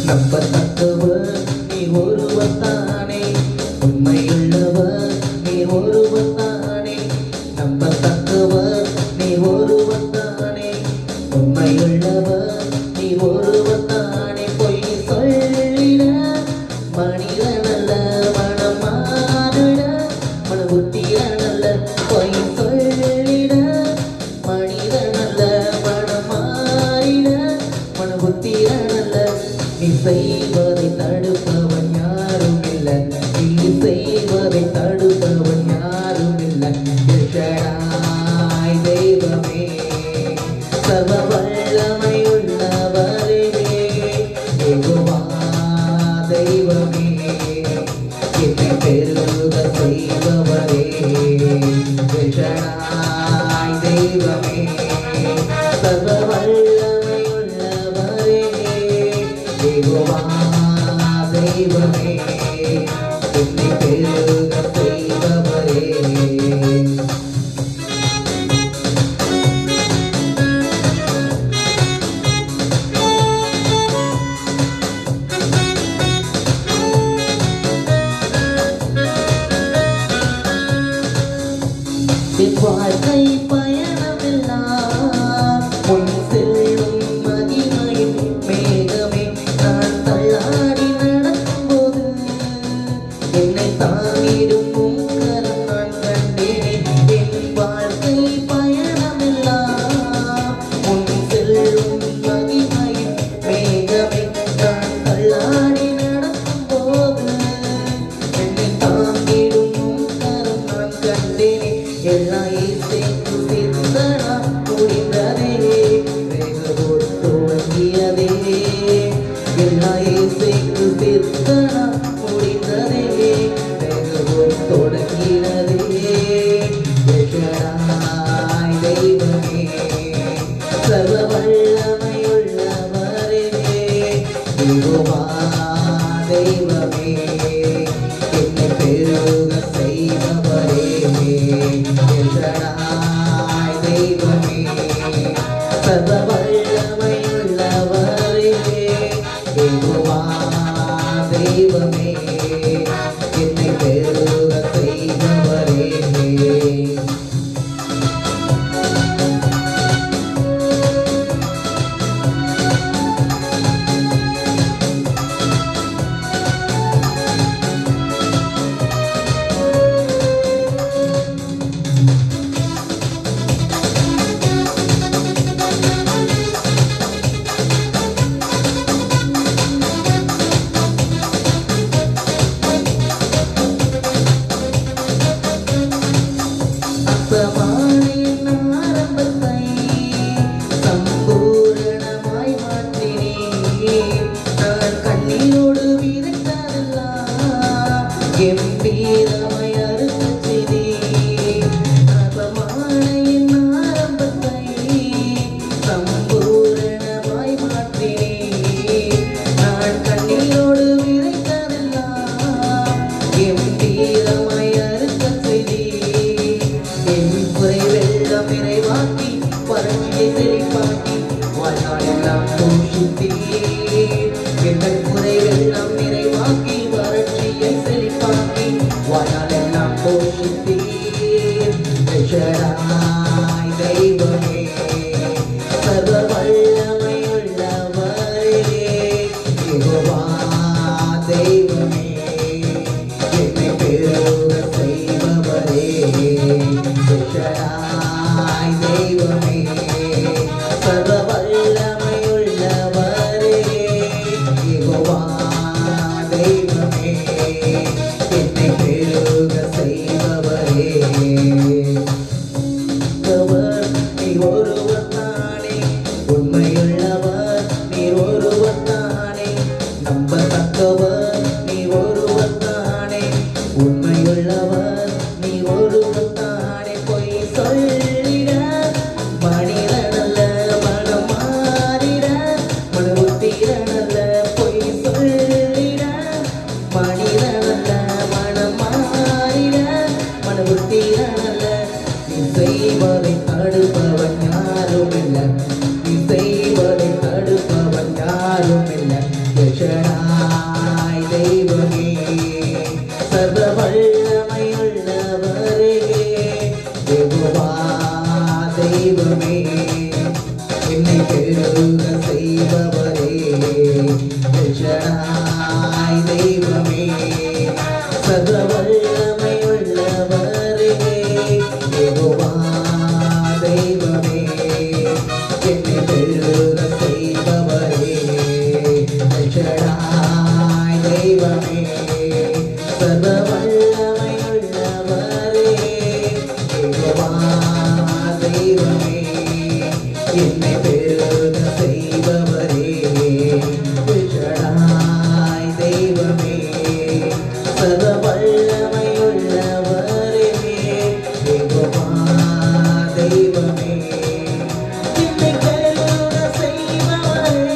நம்பத்தக்கவர் நீ ஒருவத்தானே, உண்மையுள்ளவர் நீ ஒருவத்தானே. நம்பத்தக்கவர் நீ ஒருவத்தானே, உண்மையுள்ளவர் நீ ஒருவத்தானே. பொய் சொல்லிட மனிதனல்ல, மனம் மாறிட மனபுத்திரனல்ல. பொய் சொல்லிட மனிதனல்ல, மனம் மாறிட மனபுத்திரனல்ல. நீ செய்வதை தடுப்பவன் யாரும் இல்லை, நீ செய்வதை தடுப்பவன் யாரும் இல்லை. எல்ஷடாய் தெய்வமே, சர்வ வல்லமை உள்ளவரே, யெகோவா தெய்வமே, என்னை பெருக செய்பவரே. எல்ஷடாய் தெய்வமே, சர்வ வல்லமை உள்ளவரே, யெகோவா தெய்வமே, என்னை பெருக செய்பவரே. என் வாழ்க்கை பயணமெல்லாம் உன் செல்லும் மகிமையின் மேகமே. நான் தள்ளாடி நடக்கும்போது என்னை தாங்கிடும் உம் கரம் நான் கண்டேன். என் வாழ்க்கை பயணமெல்லாம் உன் செல்லும் மகிமையின் மேகமே. நான் தள்ளாடி நடக்கும்போது என்னை தாங்கிடும் உம் கரம் நான் கண்டேன். எல்லாம் இசைக்கு சித்தனா முடிந்ததே, வேகவோடு துவங்கியதே. எல்லாம் இசைக்கு சித்தனா முடிந்ததே, வேகவோடு தொடங்கினதே. எல்ஷடாய் தெய்வமே, சர்வ வல்லமை உள்ளவரே, யெகோவா தெய்வமே, என்னை பெருக செய்பவரே. எல்ஷடாய் தெய்வமே, சர்வ வல்லமை உள்ளவரே, யெகோவா தெய்வமே, என்னை பெருக செய்பவரே. அசமானியின் ஆரம்பத்தை சம்பூரணமாய் மாற்றினீர். நான் கண்ணீரோடு விதைத்ததெல்லாம் கம்பீரமாய் அறுக்கச் செய்தீர். அசமானியின் ஆரம்பத்தை சம்பூரணமாய் மாற்றினீர். நான் கண்ணீரோடு விதைத்ததெல்லாம் கம்பீரமாய் அறுக்கச் செய்தீர். என் குறை வெள்ளம் நிறைவாக்கி வறட்சியை செழிப்பாக்கி வாழ்நாளெல்லாம் போஷித்தீர். எங்கள் குறை வெள்ளம் நிறைவாக்கி வறட்சியை செழிப்பாக்கி வாழ்நாளெல்லாம் போஷித்தீர். எல்ஷடாய் தெய்வமே, சர்வ வல்லமை உள்ளவரே, யெகோவா தெய்வமே, என்னை பெருக செய்பவரே. எல்ஷடாய் தெய்வமே, சர்வ வல்லமை உள்ளவரே, யெகோவா தெய்வமே, என்னை பெருக செய்பவரே. அவர் நீ ஒருவர்தானே, உண்மையுள்ளவர் நீ ஒருவர்தானே. நம்பத்தக்கவர் நீ ஒருவர்தானே, உண்மையுள்ளவர் நீ ஒருவர்தானே. பொய் வீரனல்ல, நீ செய்வதை தடுப்பவன் யாரும் இல்லை, நீ செய்வதை தடுப்பவன் யாரும் இல்லை. எஷடாய் தெய்வமே, சர்வ வல்லமையுள்ளவரே, யெகோவா தெய்வமே, என்னை பெருக செய்பவரே, எஷடாய் தெய்வமே, சர்வ வல்லமையுள்ளவரே, யெகோவா தெய்வமே, என்னை பெருக செய்பவரே, எஷடாய் தெய்வமே, சர்வ வல்லமையுள்ளவரே, யெகோவா தெய்வமே, என்னை பெருக செய்பவரே, எஷடாய் தெய்வமே, சர்வ வல்லமையுள்ளவரே, யெகோவா தெய்வமே, என்னை பெருக செய்பவரே.